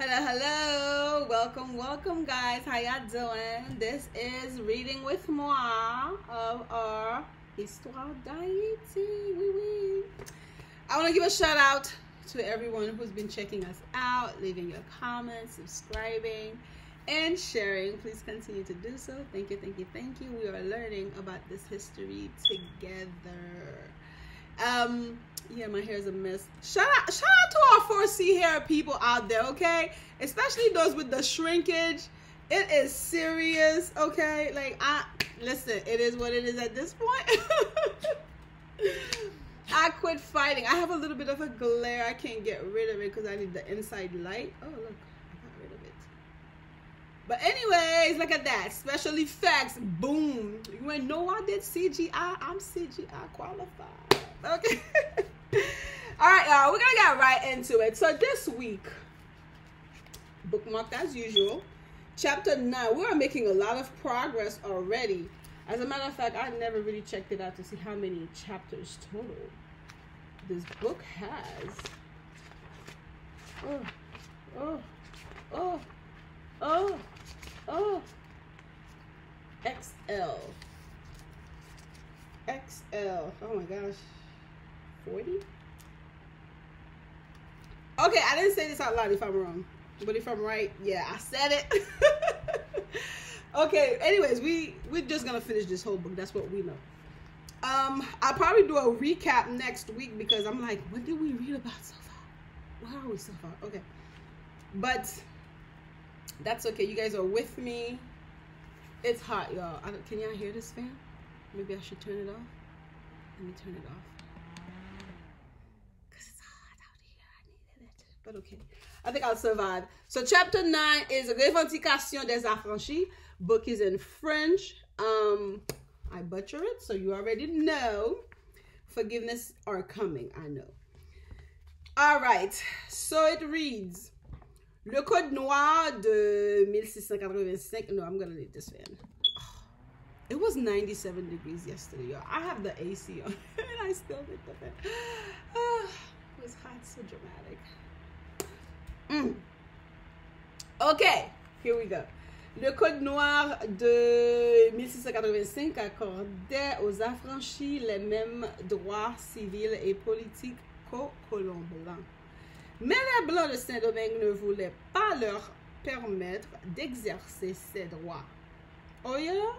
Hello, welcome guys. How y'all doing? This is Reading with Moi of our Histoire d'Haïti. Oui, oui. I want to give a shout out to everyone who's been checking us out, leaving your comments, subscribing, and sharing. Please continue to do so. Thank you. We are learning about this history together. Yeah, my hair is a mess. Shout out to our 4C hair people out there, okay? Especially those with the shrinkage. It is serious, okay? Like, listen, it is what it is at this point. I quit fighting. I have a little bit of a glare. I can't get rid of it because I need the inside light. Oh, look, I got rid of it. But anyways, look at that. Special effects, boom. You ain't know I did CGI. I'm CGI qualified. Okay. All right, y'all, we're gonna get right into it. So this week, bookmarked as usual, chapter 9. We are making a lot of progress already. As a matter of fact, I never really checked it out to see how many chapters total this book has. XL. Oh my gosh. 40? Okay, I didn't say this out loud if I'm wrong. But if I'm right, yeah, I said it. Okay, anyways, we're just gonna finish this whole book. That's what we know. I'll probably do a recap next week because I'm like, what did we read about so far? Where are we so far? Okay. But that's okay. You guys are with me. It's hot, y'all. Can y'all hear this fan? Maybe I should turn it off. Let me turn it off. But okay, I think I'll survive. So chapter 9 is Revendication des Affranchis. Book is in French. I butcher it, so you already know. Forgiveness are coming, I know. All right, so it reads, Le Code Noir de 1685. No, I'm going to leave this fan. Oh, it was 97 degrees yesterday, y'all. I have the AC on, and I still need the fan. It was hot, so dramatic. Okay, here we go. Le Code Noir de 1685 accordait aux affranchis les mêmes droits civils et politiques qu'aux colons blancs. Mais les Blancs de Saint-Domingue ne voulaient pas leur permettre d'exercer ces droits. Oh yeah?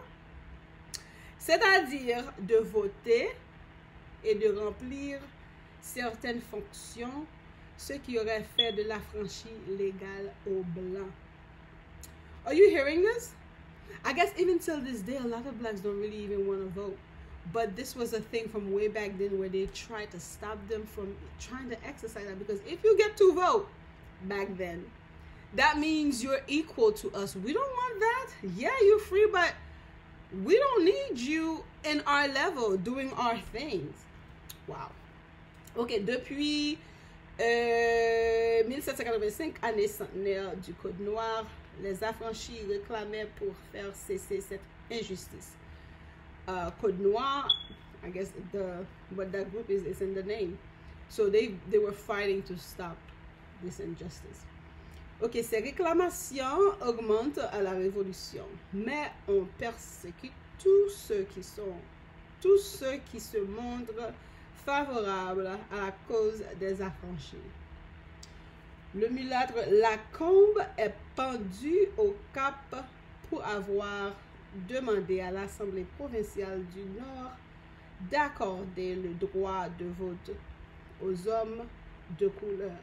C'est-à-dire de voter et de remplir certaines fonctions, ce qui aurait fait de l'affranchi légal aux Blancs. Are you hearing this? I guess even till this day, a lot of blacks don't really even want to vote. But this was a thing from way back then where they tried to stop them from trying to exercise that. Because if you get to vote back then, that means you're equal to us. We don't want that. Yeah, you're free, but we don't need you in our level doing our things. Wow. Okay, depuis 1785, année centenaire du Code Noir, les affranchis réclamaient pour faire cesser cette injustice. Code Noir, I guess what that group is in the name. So they were fighting to stop this injustice. Ok, ces réclamations augmentent à la Révolution, mais on persécute tous ceux qui se montrent favorables à la cause des affranchis. Le mulâtre Lacombe est pendu au cap pour avoir demandé à l'Assemblée provinciale du Nord d'accorder le droit de vote aux hommes de couleur.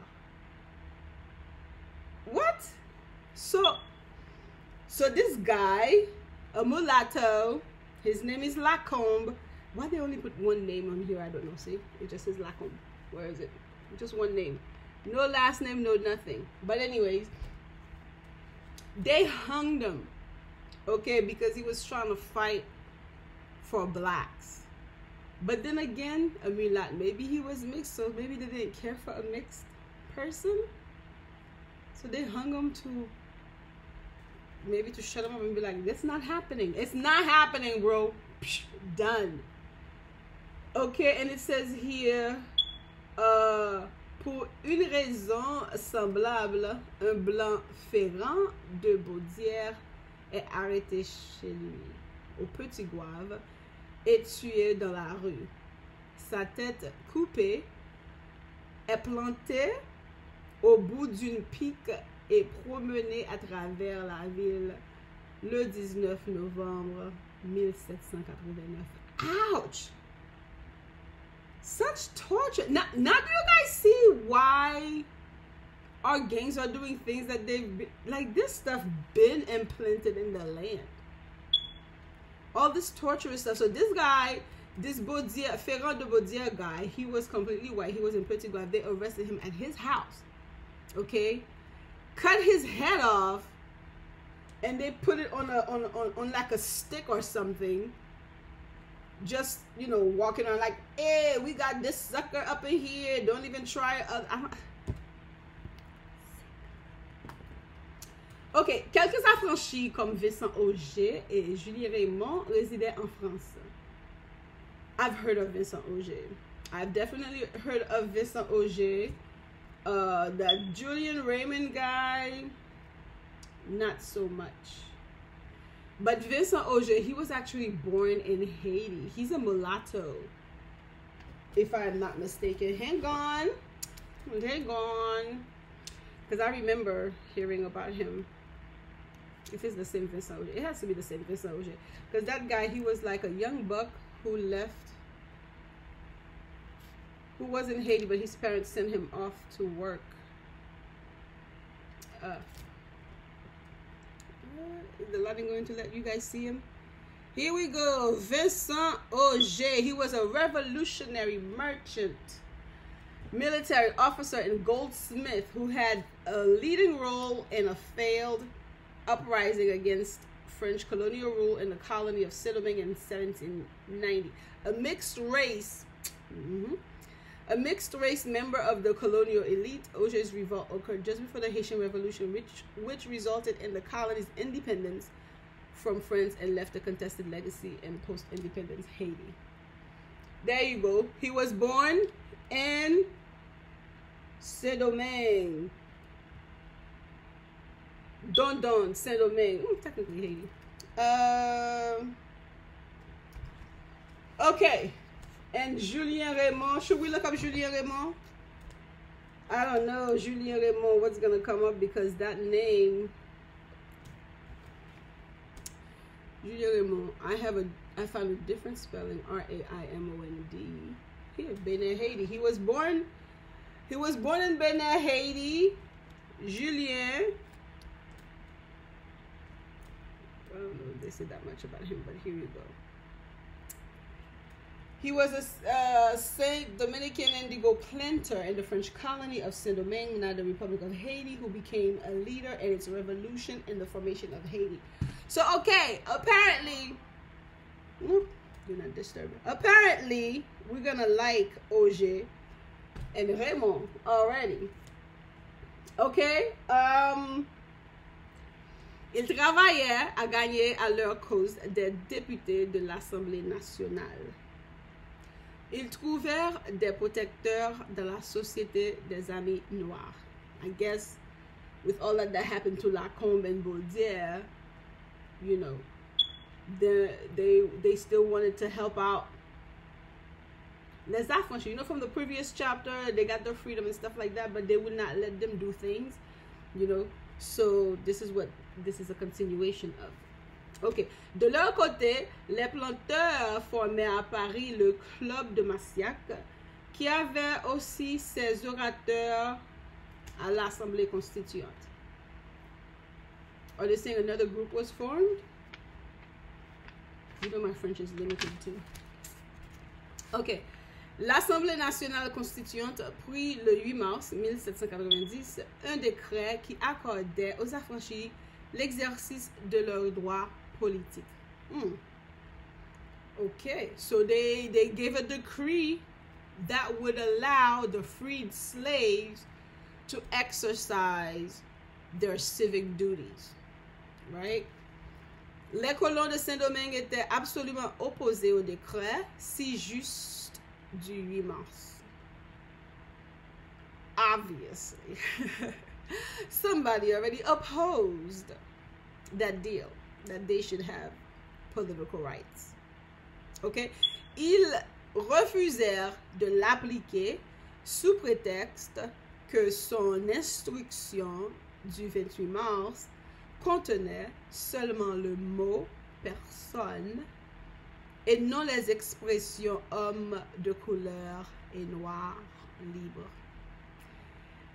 What? So this guy, a mulatto, his name is Lacombe. Why they only put one name on here? I don't know. See, it just says Lacombe. Where is it? Just one name. No last name, no nothing. But anyways, they hung him, okay, because he was trying to fight for blacks. But then again, a mulat, maybe he was mixed, so maybe they didn't care for a mixed person. So they hung him to maybe to shut him up and be like, that's not happening. It's not happening, bro. Psh, done. Okay, and it says here, Pour une raison semblable, un blanc Ferrand de Baudière est arrêté chez lui, au Petit Goave, et tué dans la rue. Sa tête coupée est plantée au bout d'une pique et promenée à travers la ville le 19 novembre 1789. Ouch! Such torture. Now do you guys see why our gangs are doing things that they've been, like, this stuff been implanted in the land. All this torturous stuff. So this guy, this Baudière, Ferrand de Baudière guy, he was completely white. He was in Petit Goave. They arrested him at his house. Okay? Cut his head off and they put it on like a stick or something. Just, you know, walking around like, hey, we got this sucker up in here. Don't even try. Ok, quelques affranchis comme Vincent Auger et Julie Raymond résidaient en France. I've heard of Vincent Auger. I've definitely heard of Vincent Auger. That Julian Raymond guy, not so much. But Vincent Auger, he was actually born in Haiti. He's a mulatto, if I'm not mistaken. Hang on. Because I remember hearing about him. If it's the same Vincent Auger, it has to be the same Vincent Auger. Because that guy, he was like a young buck who left, who was in Haiti, but his parents sent him off to work. Is the lighting going to let you guys see him? Here we go. Vincent Auger. He was a revolutionary merchant, military officer, and goldsmith who had a leading role in a failed uprising against French colonial rule in the colony of Saint-Domingue in 1790. A mixed race member of the colonial elite, Auger's revolt occurred just before the Haitian Revolution, which resulted in the colony's independence from France and left a contested legacy in post-independence Haiti. There you go. He was born in Saint-Domingue. Don, Saint-Domingue. Technically Haiti. Okay. And Julien Raymond. Should we look up Julien Raymond? I don't know, Julien Raymond, what's going to come up, because that name, Julien Raymond, I found a different spelling, R-A-I-M-O-N-D. Here, Benin, Haiti. He was born in Benin, Haiti. Julien. I don't know if they said that much about him, but here you go. He was a Saint Dominican indigo planter in the French colony of Saint-Domingue, now the Republic of Haiti, who became a leader in its revolution in the formation of Haiti. So, okay, apparently, do not disturb it. Apparently, we're going to like Auger and Raymond already. Okay? Ils travaillaient à gagner à leur cause des députés de l'Assemblée nationale. Ils trouvèrent des protecteurs dans la société des amis noirs. I guess with all that happened to Lacombe and Baudière, you know, they still wanted to help out les affranchis. You know, from the previous chapter, they got their freedom and stuff like that, but they would not let them do things, you know. So this is a continuation of. Ok. De leur côté, les planteurs formaient à Paris le club de Massiac, qui avait aussi ses orateurs à l'Assemblée constituante. Are they saying another group was formed? You know my French is limited too. Ok. L'Assemblée nationale constituante prit le 8 mars 1790 un décret qui accordait aux affranchis l'exercice de leurs droits politiques. Okay, so they gave a decree that would allow the freed slaves to exercise their civic duties, right? Les colons de Saint-Domingue étaient absolument opposés au décret, si juste du 8 mars. obviously, somebody already opposed that deal, that they should have political rights. Okay? Ils refusèrent de l'appliquer sous prétexte que son instruction du 28 mars contenait seulement le mot personne et non les expressions homme de couleur et noir libre.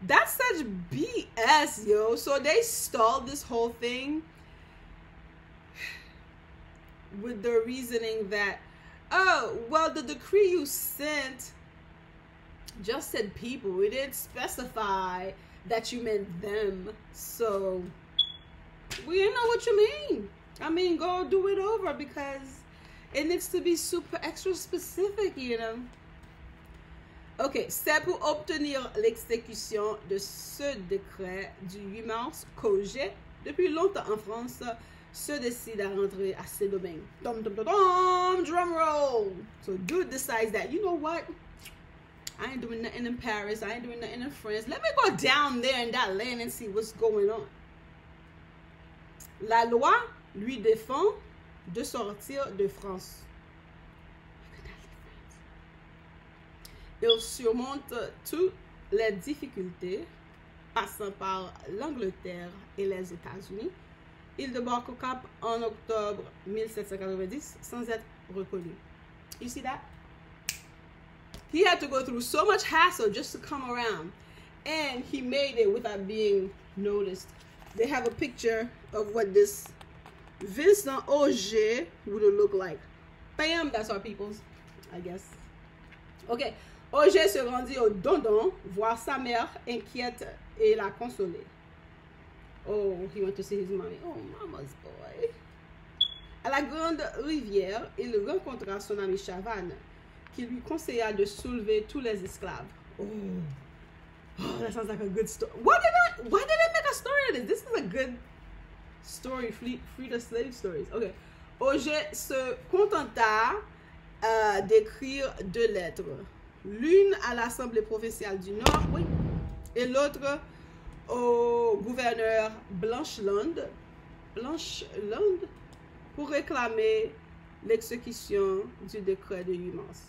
That's such BS, yo. So they stalled this whole thing with the reasoning that, oh, well, the decree you sent just said people. It didn't specify that you meant them. So we didn't know what you mean. I mean, go do it over because it needs to be super extra specific, you know. Ok, c'est pour obtenir l'exécution de ce décret du 8 mars qu'Auger, depuis longtemps en France, se décide à rentrer à ses domaines. Dum, dum, dum, dum, drum roll. So dude decides that, you know what? I ain't doing nothing in Paris. I ain't doing nothing in France. Let me go down there in that land and see what's going on. La loi lui défend de sortir de France. Il surmonte toutes les difficultés, passant par l'Angleterre et les États-Unis. Il débarque au Cap en octobre 1790 sans être reconnu. You see that? He had to go through so much hassle just to come around. And he made it without being noticed. They have a picture of what this Vincent Auger would look like. Bam, that's our people's, I guess. Okay. Auger se rendit au Dondon voir sa mère inquiète et la consoler. Oh, he went to see his mommy. Oh, mama's boy. À la Grande Rivière, il rencontra son ami Chavannes, qui lui conseilla de soulever tous les esclaves. Oh, that sounds like a good story. Why did they make a story of this? This is a good story, free the slave stories. Okay. Auger se contenta d'écrire 2 lettres. L'une à l'Assemblée provinciale du Nord, oui, et l'autre au gouverneur Blancheland pour réclamer l'exécution du décret de 8 mars.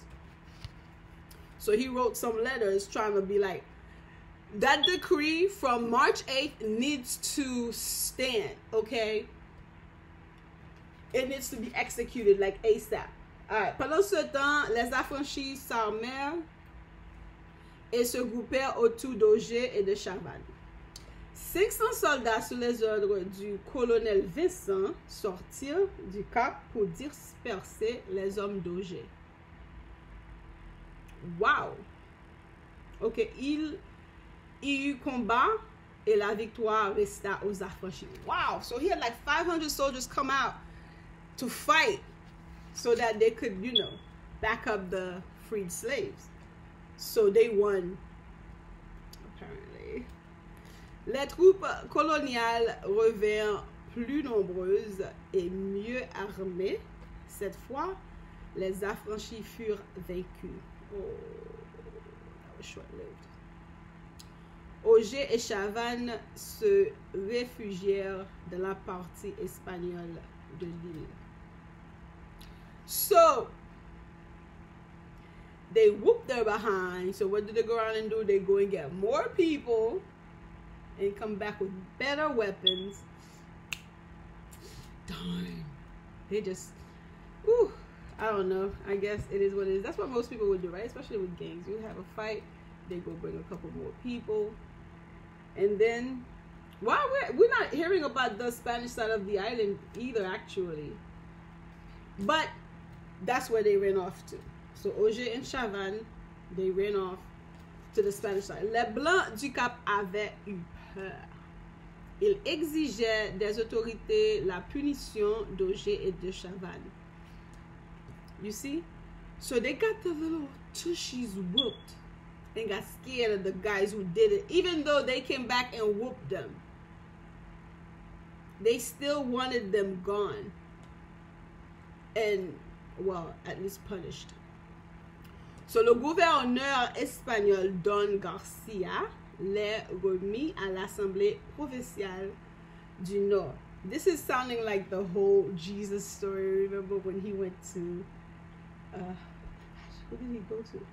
So he wrote some letters trying to be like, that decree from March 8th needs to stand, okay? It needs to be executed like ASAP. Alright. Pendant ce temps, les affranchis s'armèrent et se groupèrent autour d'Auger et de Chavannes. 500 soldats sous les ordres du colonel Vincent sortirent du Cap pour disperser les hommes d'Auger. Wow! Ok, il y eut combat et la victoire resta aux affranchis. Wow! So he had like 500 soldiers come out to fight so that they could, you know, back up the freed slaves. So they won, apparently. Les troupes coloniales revinrent plus nombreuses et mieux armées. Cette fois, les affranchis furent vaincus. Oh, that was short-lived. Auger et Chavannes se réfugièrent dans la partie espagnole de l'île. So, they whoop their behind. So what do they go around and do? They go and get more people and come back with better weapons. Darn. They just, ooh, I don't know. I guess it is what it is. That's what most people would do, right? Especially with gangs. You have a fight, they go bring a couple more people. And then, why we're not hearing about the Spanish side of the island either, actually. But that's where they ran off to. So Auger and Chavannes, they ran off to the Spanish side. Les Blancs du Cap avaient eu peur. Ils exigeaient des autorités la punition d'Auger et de Chavannes. You see? So they got the little tushies whooped and got scared of the guys who did it, even though they came back and whooped them. They still wanted them gone. And, well, at least punished. So le gouverneur espagnol Don Garcia les remis à l'Assemblée provinciale du Nord. This is sounding like the whole Jesus story. Remember when he went to, who did he go to?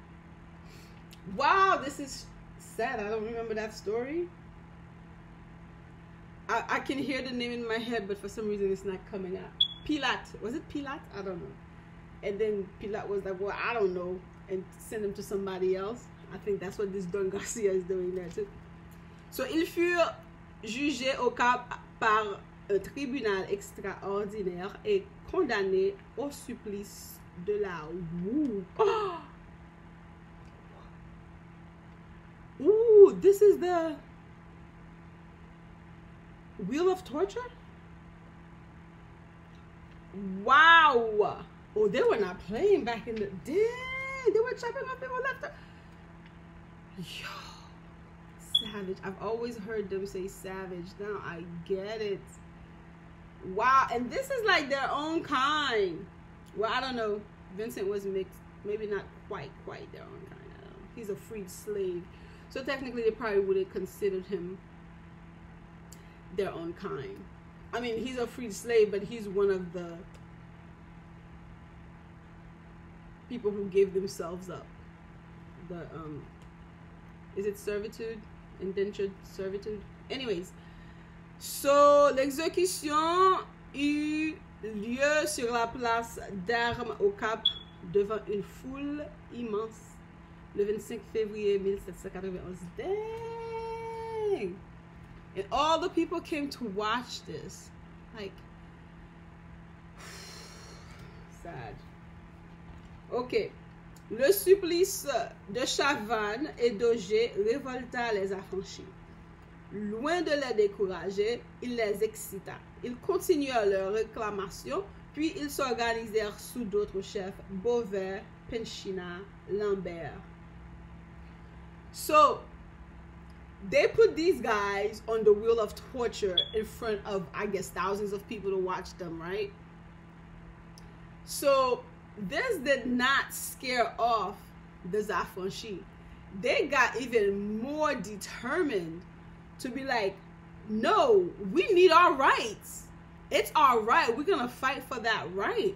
Wow, this is sad. I don't remember that story. I can hear the name in my head, but for some reason it's not coming out. Pilate. Was it Pilate? I don't know. And then Pilate was like, well, I don't know, and send him to somebody else. I think that's what this Don Garcia is doing there too. So, ils furent jugés au Cap par un tribunal extraordinaire et condamnés au supplice de la roue. Oh! Ooh, this is the wheel of torture? Wow. Oh, they were not playing back in the day. They were chopping off people left. Yo, savage. I've always heard them say savage. Now I get it. Wow. And this is like their own kind. Well, I don't know. Vincent was mixed. Maybe not quite their own kind. I don't know. He's a freed slave. So technically they probably would have considered him their own kind. I mean, he's a freed slave, but he's one of the people who gave themselves up. The is it servitude? Indentured servitude? Anyways, so l'exécution eut lieu sur la place d'Armes au Cap devant une foule immense le 25 février 1791. Dang! And all the people came to watch this. Like, sad. Ok. Le supplice de Chavannes et d'Auger révolta les affranchis. Loin de les décourager, il les excita. Ils continuèrent leur réclamation, puis ils s'organisèrent sous d'autres chefs, Beauvais, Penchina, Lambert. So, they put these guys on the wheel of torture in front of, I guess, thousands of people to watch them, right? So, this did not scare off the affranchis. They got even more determined to be like, no, we need our rights. It's our right. We're going to fight for that right.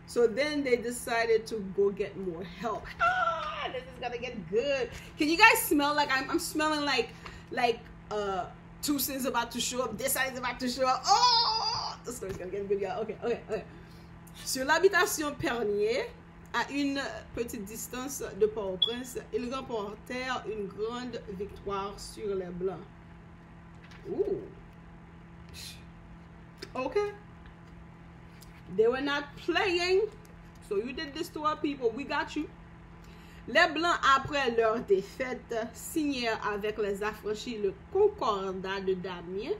So then they decided to go get more help. Ah, this is going to get good. Can you guys smell like I'm smelling like Toussaint's about to show up. This side is about to show up. Oh, the story's going to get good, y'all. Okay. Sur l'habitation Pernier, à une petite distance de Port-au-Prince, ils remportèrent une grande victoire sur les Blancs. Ooh. Okay. They were not playing. So you did this to our people. We got you. Les Blancs, après leur défaite, signèrent avec les affranchis le Concordat de Damiens.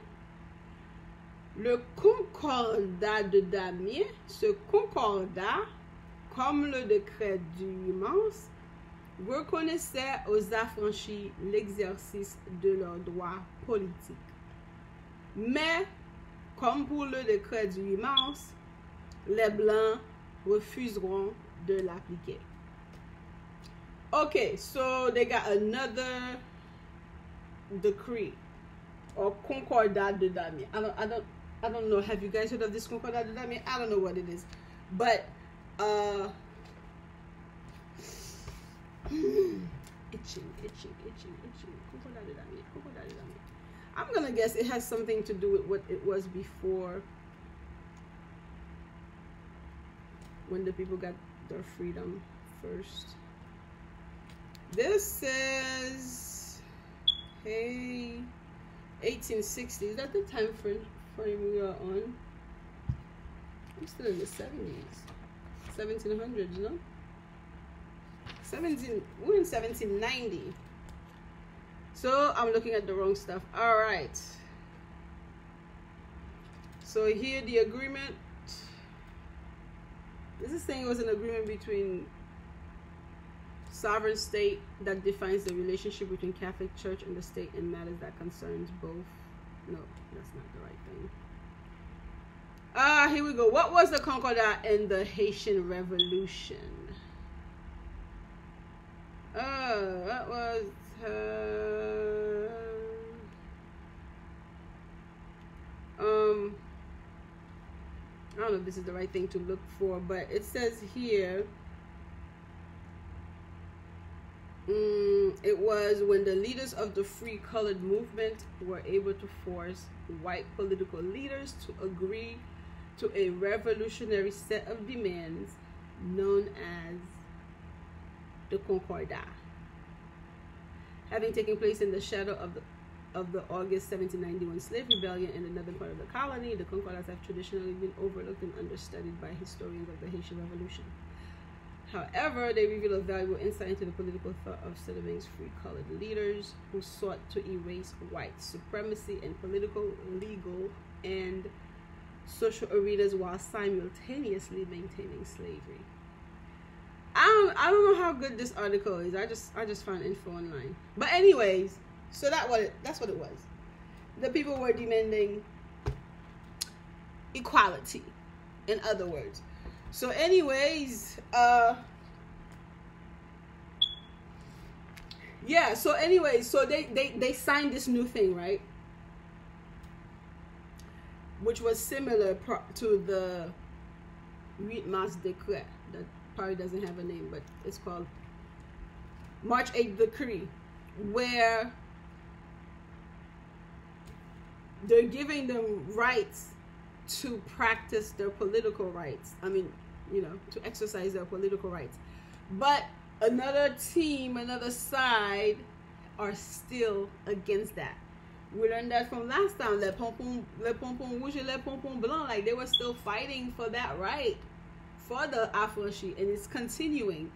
Le Concordat de Damiens, ce Concordat, comme le décret du 8 mars, reconnaissait aux affranchis l'exercice de leurs droits politiques. Mais, comme pour le décret du 8 mars, les Blancs refuseront de l'appliquer. Okay, so they got another decree or Concordat de Damiens. I don't know. Have you guys heard of this Concordat de Damiens? I don't know what it is, but itching. Concordat de Damiens. I'm gonna guess it has something to do with what it was before, when the people got their freedom first. This says, hey, 1860. Is that the time frame we are on? I'm still in the 70s. 1700s, no? We're in 1790. So I'm looking at the wrong stuff. All right. So here the agreement. This is saying it was an agreement between sovereign state that defines the relationship between Catholic Church and the state in matters that concerns both. No, that's not the right thing. Here we go. What was the Concordat in the Haitian Revolution? That was I don't know if this is the right thing to look for, but it says here, it was when the leaders of the free colored movement were able to force white political leaders to agree to a revolutionary set of demands known as the Concordat. Having taken place in the shadow of the August 1791 slave rebellion in the northern part of the colony, the Concordats have traditionally been overlooked and understudied by historians of the Haitian Revolution. However, they reveal a valuable insight into the political thought of Saint-Domingue's free colored leaders who sought to erase white supremacy in political, legal, and social arenas while simultaneously maintaining slavery. I don't know how good this article is. I just found info online. But anyways, so that's what it was. The people were demanding equality, in other words. So anyways, yeah, so anyways, so they signed this new thing, right? Which was similar to the 8 Mars Decree. That probably doesn't have a name, but it's called March 8th Decree, where they're giving them rights to practice their political rights. I mean, you know, to exercise their political rights. But another team, another side are still against that. We learned that from last time. Les pompons rouges et les pompons blancs, like they were still fighting for that right for the affranchis, and it's continuing.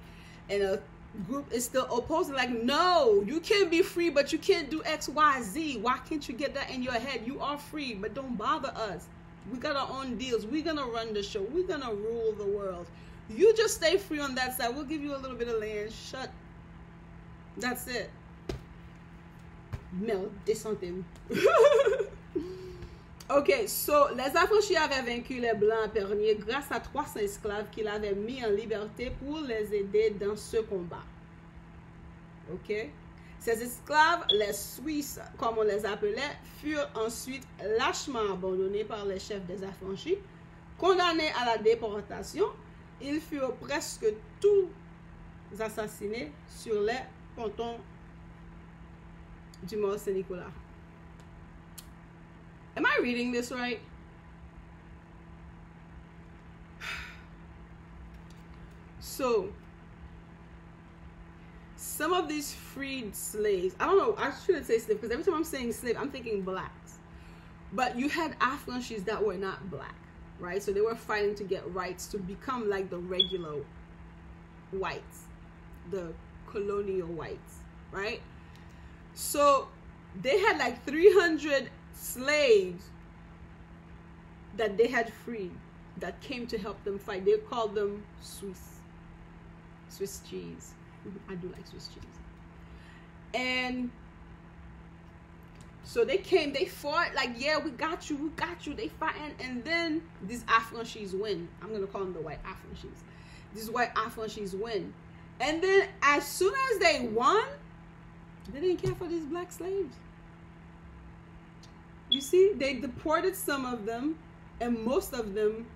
And a group is still opposing, like, no, you can't be free, but you can't do X, Y, Z. Why can't you get that in your head? You are free, but don't bother us. We got our own deals. We're gonna run the show. We're gonna rule the world. You just stay free on that side. We'll give you a little bit of land. Shut. That's it. Merde, descendez. Ok, so les affranchis avaient vaincu les blancs perniers grâce à 300 esclaves qu'ils avaient mis en liberté pour les aider dans ce combat. Ok? Ces esclaves, les Suisses, comme on les appelait, furent ensuite lâchement abandonnés par les chefs des affranchis, condamnés à la déportation. Ils furent presque tous assassinés sur les pontons du Mont Saint-Nicolas. Am I reading this right? So, some of these freed slaves, I don't know, I shouldn't say slave, because every time I'm saying slave, I'm thinking blacks. But you had affranchis that were not black, right? So they were fighting to get rights to become like the regular whites, the colonial whites, right? So they had like 300 slaves that they had freed that came to help them fight. They called them Swiss cheese. I do like Swiss cheese. And so they came, they fought, like, yeah, we got you, they fighting. And then these affranchis win. I'm gonna call them the white affranchis. These white affranchis win. And then as soon as they won, they didn't care for these black slaves. You see, they deported some of them, and most of them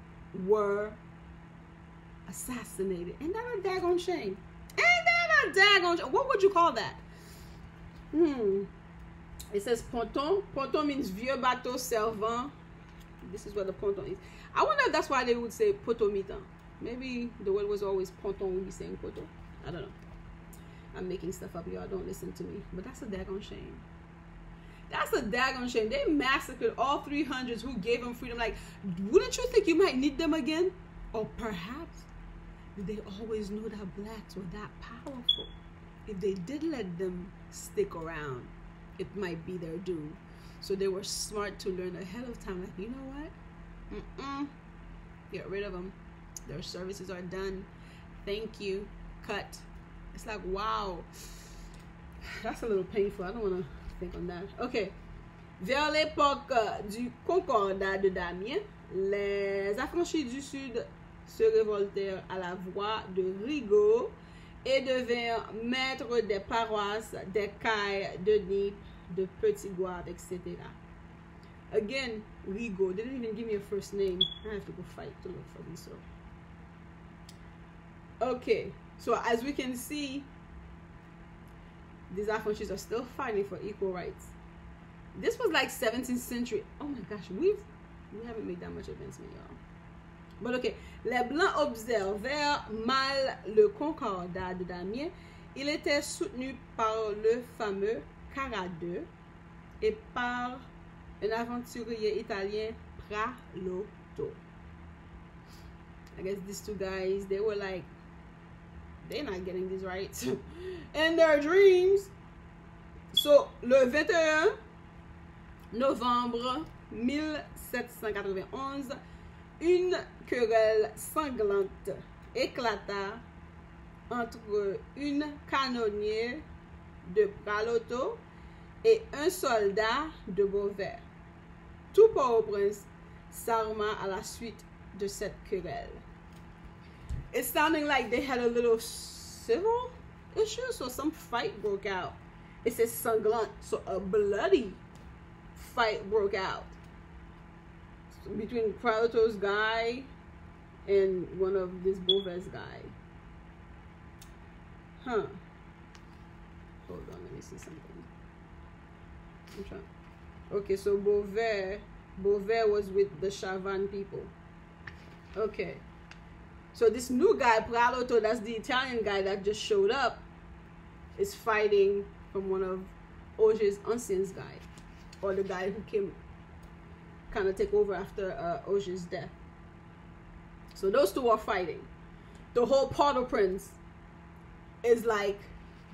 were assassinated. Ain't that a daggone shame? Ain't that a daggone shame? What would you call that? It says ponton. Ponton means vieux bateau servant. This is what the ponton is. I wonder if that's why they would say potomitan. Maybe the word was always ponton, we'd be saying poto. I don't know. I'm making stuff up, y'all. Don't listen to me. But that's a daggone shame. That's a daggone shame. They massacred all 300s who gave them freedom. Like, wouldn't you think you might need them again? Or perhaps did they always know that blacks were that powerful? If they did let them stick around, it might be their doom. So they were smart to learn ahead of time. Like, you know what? Get rid of them. Their services are done. Thank you. Cut. It's like, wow. That's a little painful. I don't want to think on that. Okay. Vers l'époque du Concordat de Damiens, les affranchis du Sud se révoltèrent à la voix de Rigaud et devinrent maîtres des paroisses, des cailles, de Nîmes, de Petit-Goâve, etc. Again, Rigaud. They didn't even give me a first name. I have to go fight to look for this. Okay, so as we can see, these affranchis are still fighting for equal rights. This was like 17th century. Oh my gosh, we haven't made that much advancement, y'all. But okay, les Blancs observèrent mal le concordat de Damiens. Il était soutenu par le fameux Caradeux et par un aventurier italien, Pralotto. I guess these two guys, they were like, they're not getting these rights in their dreams. So, le 21 novembre 1791, une querelle sanglante éclata entre une canonnière de Pralotto et un soldat de Beauvais. Tout Port-au-Prince s'arma à la suite de cette querelle. It's sounding like they had a little civil issue, so some fight broke out. It says sanglant, so a bloody fight broke out between Pralotto's guy and one of this Beauvais guy. Huh. Hold on, let me see something. I'm trying. Okay, so Beauvais was with the Chavannes people. Okay. So this new guy, Pralotto, that's the Italian guy that just showed up, is fighting from one of Auger's anciens guy, or the guy who came kind of take over after Auger's death. So those two are fighting. The whole Port-au-Prince is like,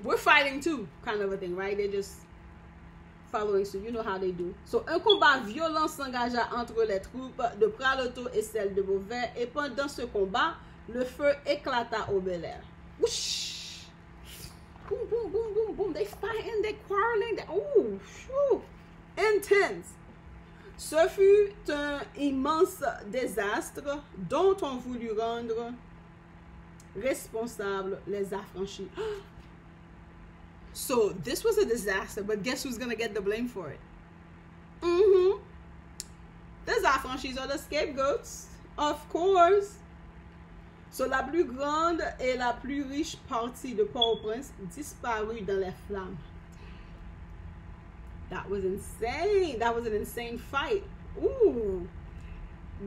we're fighting too, kind of a thing, right? They're just following, so you know how they do. So un combat violent s'engagea entre les troupes de Pralotto et celles de Beauvais, et pendant ce combat, le feu éclata au Bel Air. Whoosh! Boom, boom, boom, boom, boom. They fighting, they quarreling. Oh, shoo! Intense. Ce fut un immense désastre dont on voulut rendre responsables les affranchis. So this was a disaster, but guess who's gonna get the blame for it? The affranchis are the scapegoats, of course. So la plus grande et la plus riche partie de Port-au-Prince disparut dans les flammes. That was insane. That was an insane fight. Ooh.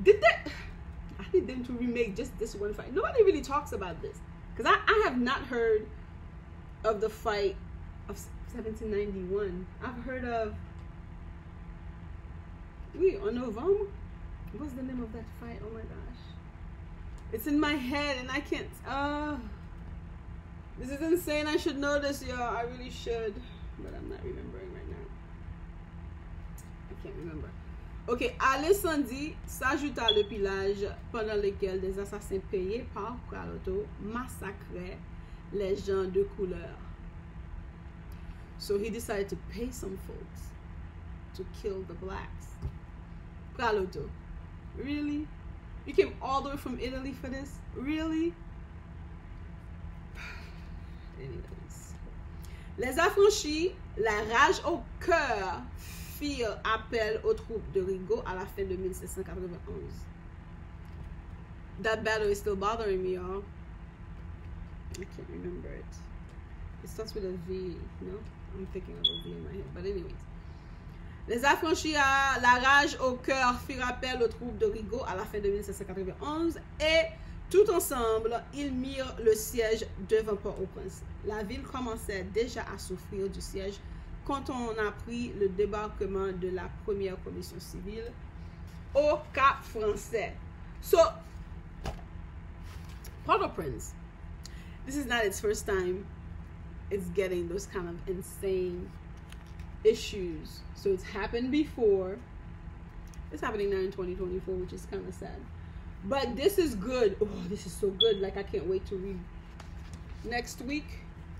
I need them to remake just this one fight. Nobody really talks about this, because I have not heard of the fight of 1791. I've heard of, en Novembre? What's the name of that fight? Oh my gosh. It's in my head and I can't, this is insane. I should know this, y'all. I really should, but I'm not remembering right now. I can't remember. Ok, à l'incendie s'ajouta le pillage pendant lequel des assassins payés par Pralotto massacraient les gens de couleur. So he decided to pay some folks to kill the blacks. Pralotto, really? You came all the way from Italy for this? Really? Anyways. Les affranchis, la rage au cœur, firent appel aux troupes de Rigaud à la fin de 1791. That battle is still bothering me, y'all. I can't remember it. It starts with a V, no? I'm thinking of a V in my head. But anyways. Les affranchis à la rage au cœur firent appel aux troupes de Rigaud à la fin de 1791 et tout ensemble, ils mirent le siège devant Port-au-Prince. La ville commençait déjà à souffrir du siège quand on apprit le débarquement de la première commission civile au Cap Français. So, Port-au-Prince, this is not its first time it's getting those kind of insane issues. So it's happened before. It's happening now in 2024, which is kind of sad. But this is good. Oh, this is so good. Like, I can't wait to read next week.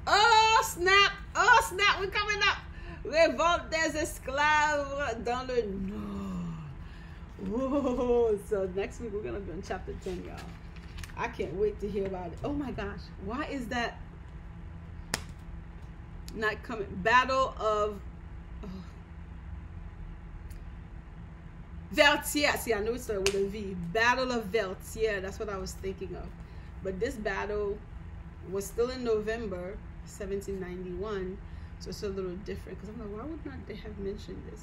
Oh, snap. Oh, snap. We're coming up. Revolt des esclaves dans le Nord. Oh, so next week we're going to be on chapter 10, y'all. I can't wait to hear about it. Oh, my gosh. Why is that not coming? Battle of... Oh. Vertier. See, I know it started with a V. Battle of Vertier. That's what I was thinking of. But this battle was still in November 1791. So it's a little different. Because I'm like, why would not they have mentioned this?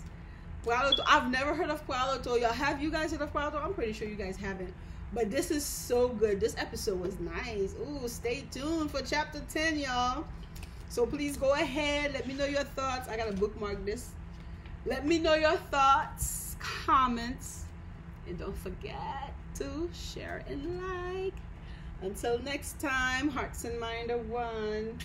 Pueblo. I've never heard of Pueblo. Y'all, have you guys heard of Pueblo? I'm pretty sure you guys haven't. But this is so good. This episode was nice. Ooh, stay tuned for chapter 10, y'all. So please go ahead. Let me know your thoughts. I gotta bookmark this. Let me know your thoughts, comments, and don't forget to share and like. Until next time, hearts and mind are one.